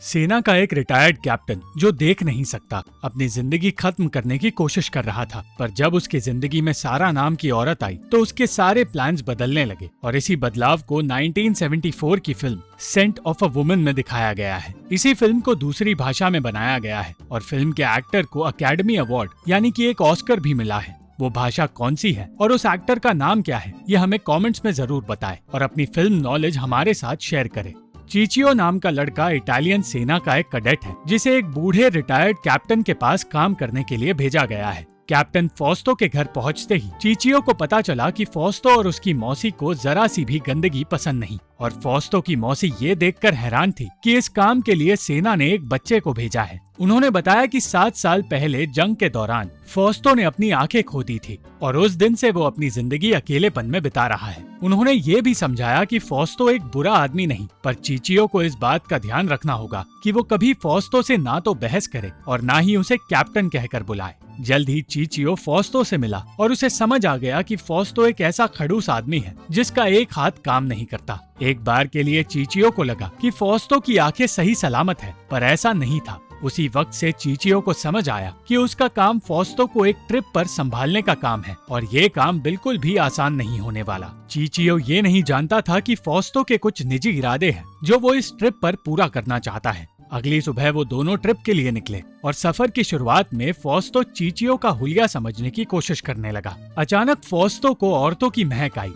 सेना का एक रिटायर्ड कैप्टन जो देख नहीं सकता अपनी जिंदगी खत्म करने की कोशिश कर रहा था, पर जब उसकी जिंदगी में सारा नाम की औरत आई तो उसके सारे प्लान्स बदलने लगे और इसी बदलाव को 1974 की film Scent of a Woman में दिखाया गया है। इसी फिल्म को दूसरी भाषा में बनाया गया है और फिल्म के एक्टर को अकेडमी अवार्ड यानी कि एक ऑस्कर भी मिला है। वो भाषा कौन सी है और उस एक्टर का नाम क्या है, ये हमें कमेंट्स में जरूर बताएं और अपनी फिल्म नॉलेज हमारे साथ शेयर करें। चीचियो नाम का लड़का इटालियन सेना का एक कैडेट है जिसे एक बूढ़े रिटायर्ड कैप्टन के पास काम करने के लिए भेजा गया है। कैप्टन फॉस्टो के घर पहुंचते ही चीचियो को पता चला कि फॉस्टो और उसकी मौसी को जरा सी भी गंदगी पसंद नहीं और फॉस्टो की मौसी ये देखकर हैरान थी कि इस काम के लिए सेना ने एक बच्चे को भेजा है। उन्होंने बताया कि 7 साल पहले जंग के दौरान फॉस्टो ने अपनी आंखें खो दी थी और उस दिन से वो अपनी जिंदगी अकेलेपन में बिता रहा है। उन्होंने ये भी समझाया कि फॉस्टो एक बुरा आदमी नहीं, पर चीचियो को इस बात का ध्यान रखना होगा कि वो कभी फॉस्टो से ना तो बहस करे और ना ही उसे कैप्टन कहकर बुलाए। जल्द ही चीचियो फॉस्टो से मिला और उसे समझ आ गया कि फॉस्टो एक ऐसा खड़ूस आदमी है जिसका एक हाथ काम नहीं करता। एक बार के लिए चीचियो को लगा कि फॉस्टो की आंखें सही सलामत है, पर ऐसा नहीं था। उसी वक्त से चीचियो को समझ आया कि उसका काम फॉस्टो को एक ट्रिप पर संभालने का काम है और ये काम बिल्कुल भी आसान नहीं होने वाला। चीचियो ये नहीं जानता था कि फॉस्टो के कुछ निजी इरादे हैं जो वो इस ट्रिप पर पूरा करना चाहता है। अगली सुबह वो दोनों ट्रिप के लिए निकले और सफर की शुरुआत में फॉस्टो चीचियो का हुलिया समझने की कोशिश करने लगा। अचानक फॉस्टो को औरतों की महक आई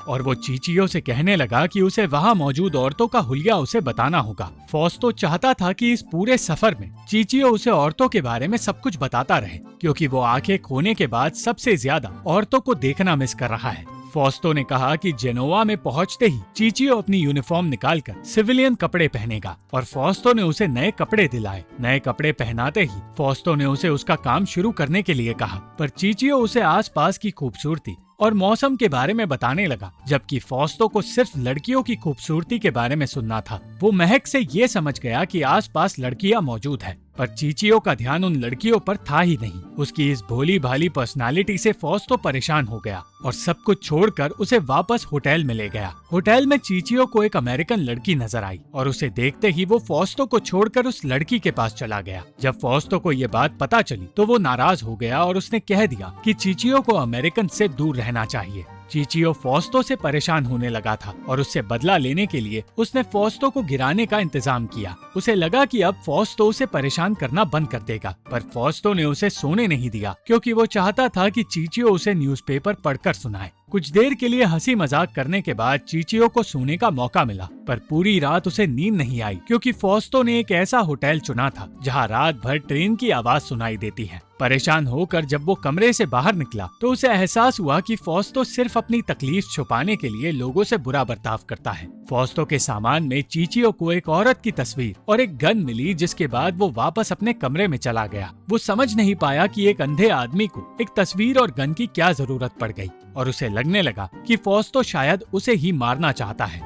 और वो चीचियो से कहने लगा कि उसे वहाँ मौजूद औरतों का हुलिया उसे बताना होगा। फॉस्टो चाहता था कि इस पूरे सफर में चीचियो उसे औरतों के बारे में सब कुछ बताता रहे, क्योंकि वो आंखें खोने के बाद सबसे ज्यादा औरतों को देखना मिस कर रहा है। फॉस्टो ने कहा कि जेनोवा में पहुंचते ही चीचियो अपनी यूनिफॉर्म निकालकर सिविलियन कपड़े पहनेगा और फॉस्टो ने उसे नए कपड़े दिलाए। नए कपड़े पहनाते ही फॉस्टो ने उसे उसका काम शुरू करने के लिए कहा, पर चीचियो उसे आसपास की खूबसूरती और मौसम के बारे में बताने लगा, जबकि फॉस्टो को सिर्फ लड़कियों की खूबसूरती के बारे में सुनना था। वो महक से ये समझ गया कि आसपास लड़कियां मौजूद है, पर चीचियो का ध्यान उन लड़कियों पर था ही नहीं। उसकी इस भोली भाली पर्सनालिटी से फॉस्टो परेशान हो गया और सब कुछ छोड़कर उसे वापस होटल में ले गया। होटल में चीचियो को एक अमेरिकन लड़की नजर आई और उसे देखते ही वो फॉस्टो को छोड़कर उस लड़की के पास चला गया। जब फॉस्टो को ये बात पता चली तो वो नाराज हो गया और उसने कह दिया कि चीचियो को अमेरिकन से दूर रहना चाहिए। चीचियो फॉस्टो से परेशान होने लगा था और उससे बदला लेने के लिए उसने फॉस्टो को गिराने का इंतजाम किया। उसे लगा कि अब फॉस्टो उसे परेशान करना बंद कर देगा, पर फॉस्टो ने उसे सोने नहीं दिया क्योंकि वो चाहता था कि चीचियो उसे न्यूज़पेपर पढ़कर सुनाए। कुछ देर के लिए हंसी मजाक करने के बाद चीचियो को सोने का मौका मिला, पर पूरी रात उसे नींद नहीं आई क्योंकि फॉस्टो ने एक ऐसा होटल चुना था जहां रात भर ट्रेन की आवाज सुनाई देती है। परेशान होकर जब वो कमरे से बाहर निकला तो उसे एहसास हुआ कि फॉस्टो सिर्फ अपनी तकलीफ छुपाने के लिए लोगों से बुरा बर्ताव करता है। फॉस्टो के सामान में चीचियो को एक औरत की तस्वीर और एक गन मिली, जिसके बाद वो वापस अपने कमरे में चला गया। वो समझ नहीं पाया कि एक अंधे आदमी को एक तस्वीर और गन की क्या जरूरत पड़ गई और उसे लगने लगा कि फॉस्टो शायद उसे ही मारना चाहता है।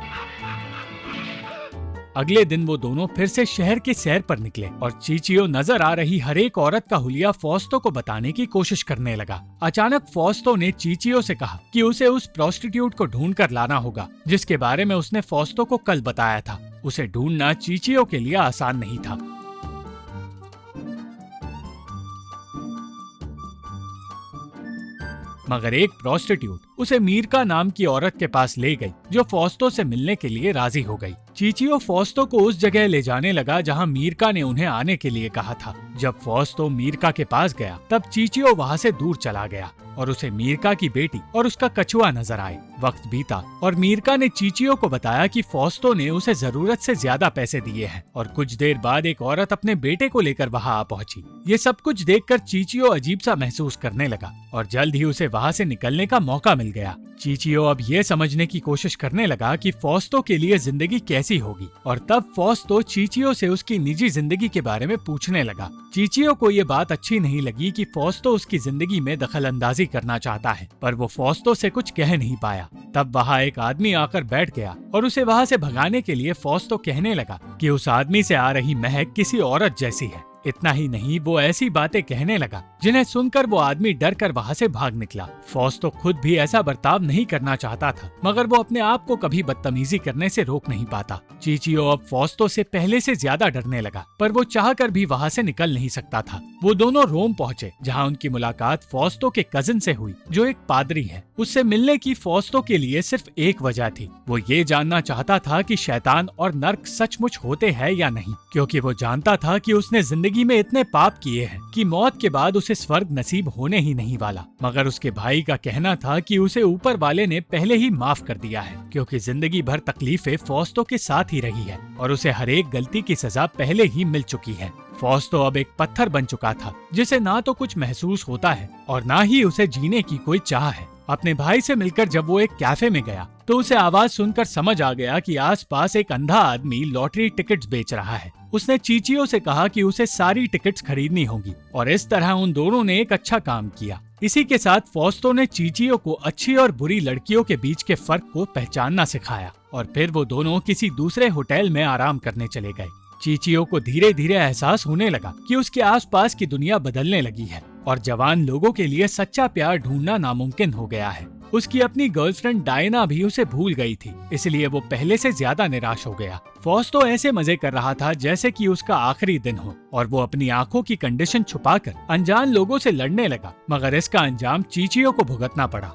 अगले दिन वो दोनों फिर से शहर के सैर पर निकले और चीचियो नजर आ रही हर एक औरत का हुलिया फॉस्टो को बताने की कोशिश करने लगा। अचानक फॉस्टो ने चीचियो से कहा कि उसे उस प्रोस्टिट्यूट को ढूंढ कर लाना होगा जिसके बारे में उसने फॉस्टो को कल बताया था। उसे ढूंढना चीचियो के लिए आसान नहीं था। मगर एक प्रोस्टिट्यूट उसे मीरका नाम की औरत के पास ले गई जो फॉस्टो से मिलने के लिए राजी हो गई। चीचियो फॉस्टो को उस जगह ले जाने लगा जहां मीरका ने उन्हें आने के लिए कहा था। जब फॉस्टो मीरका के पास गया तब चीचियो वहां से दूर चला गया और उसे मीरका की बेटी और उसका कछुआ नजर आए। वक्त बीता और मीरका ने चीचियो को बताया कि फॉस्टो ने उसे जरूरत से ज्यादा पैसे दिए हैं और कुछ देर बाद एक औरत अपने बेटे को लेकर वहां आ पहुंची। ये सब कुछ देखकर चीचियो अजीब सा महसूस करने लगा और जल्द ही उसे वहां से निकलने का मौका मिल गया। चीचियो अब ये समझने की कोशिश करने लगा कि फॉस्टो के लिए जिंदगी कैसी होगी और तब फॉस्टो चीचियो से उसकी निजी जिंदगी के बारे में पूछने लगा। चीचियो को ये बात अच्छी नहीं लगी कि फॉस्टो उसकी जिंदगी में दखल अंदाजी करना चाहता है, पर वो फॉस्टो से कुछ कह नहीं पाया। तब वहाँ एक आदमी आकर बैठ गया और उसे वहाँ से भगाने के लिए फॉस्टो कहने लगा कि उस आदमी से आ रही महक किसी औरत जैसी है। इतना ही नहीं, वो ऐसी बातें कहने लगा जिन्हें सुनकर वो आदमी डर कर वहाँ से भाग निकला। फॉस्तो खुद भी ऐसा बर्ताव नहीं करना चाहता था, मगर वो अपने आप को कभी बदतमीजी करने से रोक नहीं पाता। चीचियो अब फॉस्तो से पहले से ज्यादा डरने लगा, पर वो चाहकर भी वहाँ से निकल नहीं सकता था। वो दोनों रोम पहुँचे, जहाँ उनकी मुलाकात फॉस्तो के कजिन से हुई, जो एक पादरी है। उससे मिलने की फॉस्तो के लिए सिर्फ एक वजह थी। वो ये जानना चाहता था कि शैतान और नर्क सचमुच होते हैं या नहीं, क्योंकि वो जानता था कि उसने जिंदगी में इतने पाप किए हैं कि मौत के बाद उसे स्वर्ग नसीब होने ही नहीं वाला। मगर उसके भाई का कहना था कि उसे ऊपर वाले ने पहले ही माफ कर दिया है, क्योंकि जिंदगी भर तकलीफें फॉस्तो के साथ ही रही है और उसे हर एक गलती की सजा पहले ही मिल चुकी है। फॉस्तो अब एक पत्थर बन चुका था, जिसे ना तो कुछ महसूस होता है और ना ही उसे जीने की कोई चाह है। अपने भाई से मिलकर जब वो एक कैफे में गया तो उसे आवाज सुनकर समझ आ गया कि आसपास एक अंधा आदमी लॉटरी टिकट्स बेच रहा है। उसने चीचियो से कहा कि उसे सारी टिकट्स खरीदनी होगी और इस तरह उन दोनों ने एक अच्छा काम किया। इसी के साथ फॉस्तो ने चीचियो को अच्छी और बुरी लड़कियों के बीच के फर्क को पहचानना सिखाया और फिर वो दोनों किसी दूसरे होटल में आराम करने चले गए। चीचियो को धीरे धीरे एहसास होने लगा कि उसके आसपास की दुनिया बदलने लगी है और जवान लोगों के लिए सच्चा प्यार ढूंढना नामुमकिन हो गया है। उसकी अपनी गर्लफ्रेंड डायना भी उसे भूल गई थी, इसलिए वो पहले से ज्यादा निराश हो गया। फॉस्तो ऐसे मजे कर रहा था जैसे कि उसका आखिरी दिन हो और वो अपनी आंखों की कंडीशन छुपाकर अनजान लोगों से लड़ने लगा, मगर इसका अंजाम चीचियो को भुगतना पड़ा।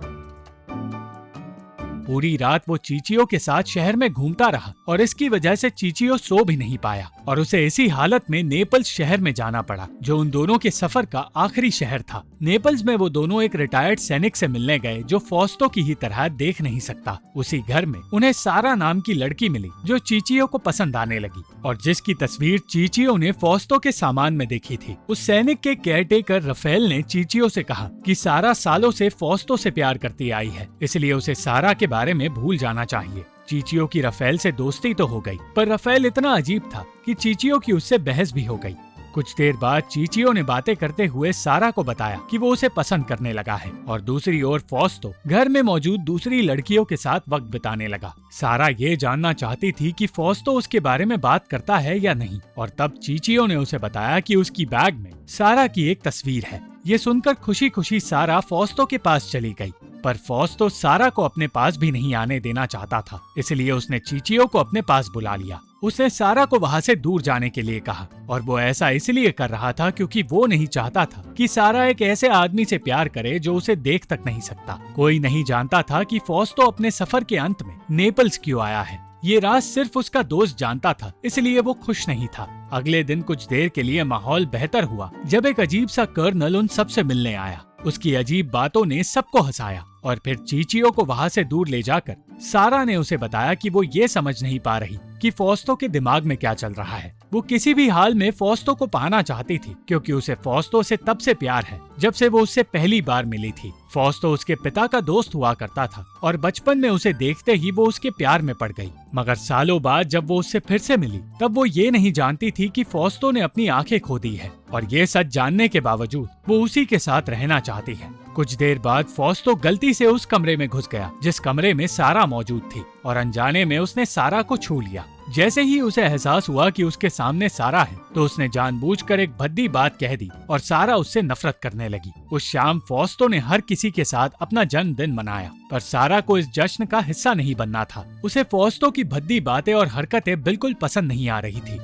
पूरी रात वो चीचियो के साथ शहर में घूमता रहा और इसकी वजह से चीचियो सो भी नहीं पाया और उसे इसी हालत में नेपल्स शहर में जाना पड़ा, जो उन दोनों के सफर का आखिरी शहर था। नेपल्स में वो दोनों एक रिटायर्ड सैनिक से मिलने गए, जो फॉस्तो की ही तरह देख नहीं सकता। उसी घर में उन्हें सारा नाम की लड़की मिली, जो चीचियो को पसंद आने लगी और जिसकी तस्वीर चीचियो ने फॉस्तो के सामान में देखी थी। उस सैनिक के केयरटेकर रफेल ने चीचियो से कहा कि सारा सालों से फॉस्तो से प्यार करती आई है, इसलिए उसे सारा के बारे में भूल जाना चाहिए। चीचियो की रफेल से दोस्ती तो हो गई, पर रफेल इतना अजीब था कि चीचियो की उससे बहस भी हो गई। कुछ देर बाद चीचियो ने बातें करते हुए सारा को बताया कि वो उसे पसंद करने लगा है और दूसरी ओर फॉस्तो घर में मौजूद दूसरी लड़कियों के साथ वक्त बिताने लगा। सारा ये जानना चाहती थी कि फॉस्तो उसके बारे में बात करता है या नहीं, और तब चीचियो ने उसे बताया कि उसकी बैग में सारा की एक तस्वीर है। ये सुनकर खुशी खुशी सारा फॉस्तो के पास चली गई, पर फॉस्तो सारा को अपने पास भी नहीं आने देना चाहता था, इसलिए उसने चीचियो को अपने पास बुला लिया। उसने सारा को वहाँ से दूर जाने के लिए कहा और वो ऐसा इसलिए कर रहा था क्योंकि वो नहीं चाहता था कि सारा एक ऐसे आदमी से प्यार करे जो उसे देख तक नहीं सकता। कोई नहीं जानता था कि फॉस्तो अपने सफर के अंत में नेपल्स क्यों आया है। ये राज सिर्फ उसका दोस्त जानता था, इसलिए वो खुश नहीं था। अगले दिन कुछ देर के लिए माहौल बेहतर हुआ जब एक अजीब सा कर्नल उन सबसे मिलने आया। उसकी अजीब बातों ने सबको हंसाया और फिर चीचियो को वहाँ से दूर ले जाकर सारा ने उसे बताया कि वो ये समझ नहीं पा रही कि फॉस्तो के दिमाग में क्या चल रहा है। वो किसी भी हाल में फॉस्तो को पाना चाहती थी, क्योंकि उसे फॉस्तो से तब से प्यार है जब से वो उससे पहली बार मिली थी। फॉस्तो उसके पिता का दोस्त हुआ करता था और बचपन में उसे देखते ही वो उसके प्यार में पड़ गई। मगर सालों बाद जब वो उससे फिर से मिली, तब वो ये नहीं जानती थी कि फॉस्तो ने अपनी आंखें खो दी है और ये सच जानने के बावजूद वो उसी के साथ रहना चाहती है। कुछ देर बाद फॉस्तो गलती से उस कमरे में घुस गया जिस कमरे में सारा मौजूद थी और अनजाने में उसने सारा को छू लिया। जैसे ही उसे एहसास हुआ कि उसके सामने सारा है, तो उसने जानबूझकर एक भद्दी बात कह दी और सारा उससे नफरत करने लगी। उस शाम फॉस्तो ने हर किसी के साथ अपना जन्मदिन मनाया, पर सारा को इस जश्न का हिस्सा नहीं बनना था। उसे फॉस्तो की भद्दी बातें और हरकतें बिल्कुल पसंद नहीं आ रही थी।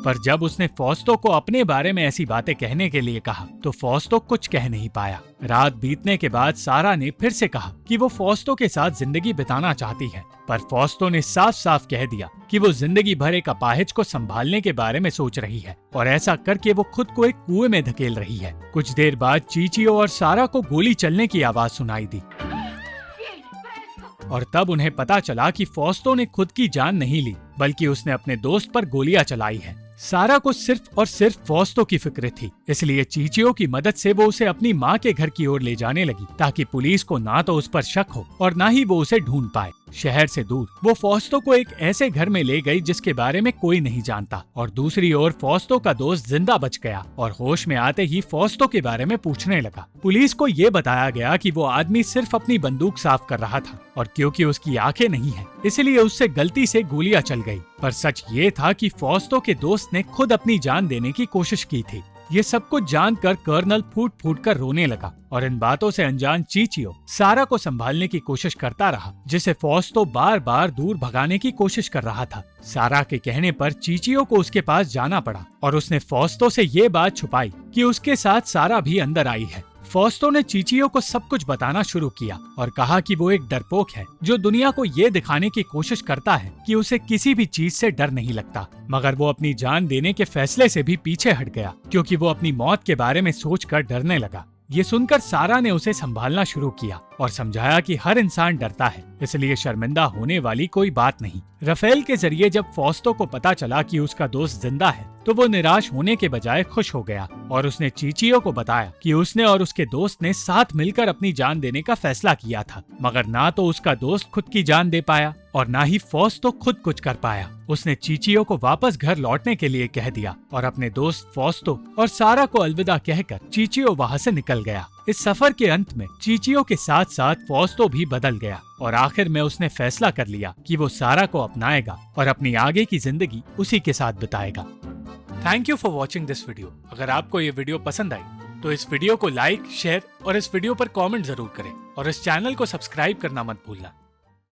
पर जब उसने फॉस्तो को अपने बारे में ऐसी बातें कहने के लिए कहा, तो फॉस्तो कुछ कह नहीं पाया। रात बीतने के बाद सारा ने फिर से कहा कि वो फॉस्तो के साथ जिंदगी बिताना चाहती है, पर फॉस्तो ने साफ साफ कह दिया कि वो जिंदगी भर एक अपाहिज को संभालने के बारे में सोच रही है और ऐसा करके वो खुद को एक कुएं में धकेल रही है। कुछ देर बाद चीचियो और सारा को गोली चलने की आवाज सुनाई दी और तब उन्हें पता चला कि फॉस्तो ने खुद की जान नहीं ली, बल्कि उसने अपने दोस्त पर गोलियां चलाई है। सारा को सिर्फ और सिर्फ फॉस्तो की फिक्र थी, इसलिए चीचियो की मदद से वो उसे अपनी माँ के घर की ओर ले जाने लगी ताकि पुलिस को ना तो उस पर शक हो और ना ही वो उसे ढूंढ पाए। शहर से दूर वो फॉस्तो को एक ऐसे घर में ले गई जिसके बारे में कोई नहीं जानता और दूसरी ओर फॉस्तो का दोस्त जिंदा बच गया और होश में आते ही फॉस्तो के बारे में पूछने लगा। पुलिस को ये बताया गया कि वो आदमी सिर्फ अपनी बंदूक साफ कर रहा था और क्योंकि उसकी आंखें नहीं है इसलिए उससे गलती से गोलियां चल गई। पर सच ये था कि फॉस्तो के दोस्त ने खुद अपनी जान देने की कोशिश की थी। ये सब कुछ जानकर कर्नल फूट फूट कर रोने लगा और इन बातों से अनजान चीचियो सारा को संभालने की कोशिश करता रहा, जिसे फॉस्तो बार बार दूर भगाने की कोशिश कर रहा था। सारा के कहने पर चीचियो को उसके पास जाना पड़ा और उसने फॉस्तो से ये बात छुपाई कि उसके साथ सारा भी अंदर आई है। फॉस्तो ने चीचियो को सब कुछ बताना शुरू किया और कहा कि वो एक डरपोक है जो दुनिया को ये दिखाने की कोशिश करता है कि उसे किसी भी चीज से डर नहीं लगता, मगर वो अपनी जान देने के फैसले से भी पीछे हट गया क्योंकि वो अपनी मौत के बारे में सोचकर डरने लगा। ये सुनकर सारा ने उसे संभालना शुरू किया और समझाया कि हर इंसान डरता है, इसलिए शर्मिंदा होने वाली कोई बात नहीं। राफेल के जरिए जब फॉस्तो को पता चला कि उसका दोस्त जिंदा है तो वो निराश होने के बजाय खुश हो गया और उसने चीचियो को बताया कि उसने और उसके दोस्त ने साथ मिलकर अपनी जान देने का फैसला किया था, मगर ना तो उसका दोस्त खुद की जान दे पाया और ना ही फॉस्तो खुद कुछ कर पाया। उसने चीचियो को वापस घर लौटने के लिए कह दिया और अपने दोस्त फॉस्तो और सारा को अलविदा कहकर चीचियो वहाँ से निकल गया। इस सफर के अंत में चीचियो के साथ साथ फॉस्तो भी बदल गया और आखिर में उसने फैसला कर लिया कि वो सारा को अपनाएगा और अपनी आगे की जिंदगी उसी के साथ बिताएगा। Thank you for watching this video. अगर आपको ये वीडियो पसंद आई तो इस वीडियो को लाइक, शेयर और इस वीडियो पर कमेंट जरूर करें और इस चैनल को सब्सक्राइब करना मत भूलना।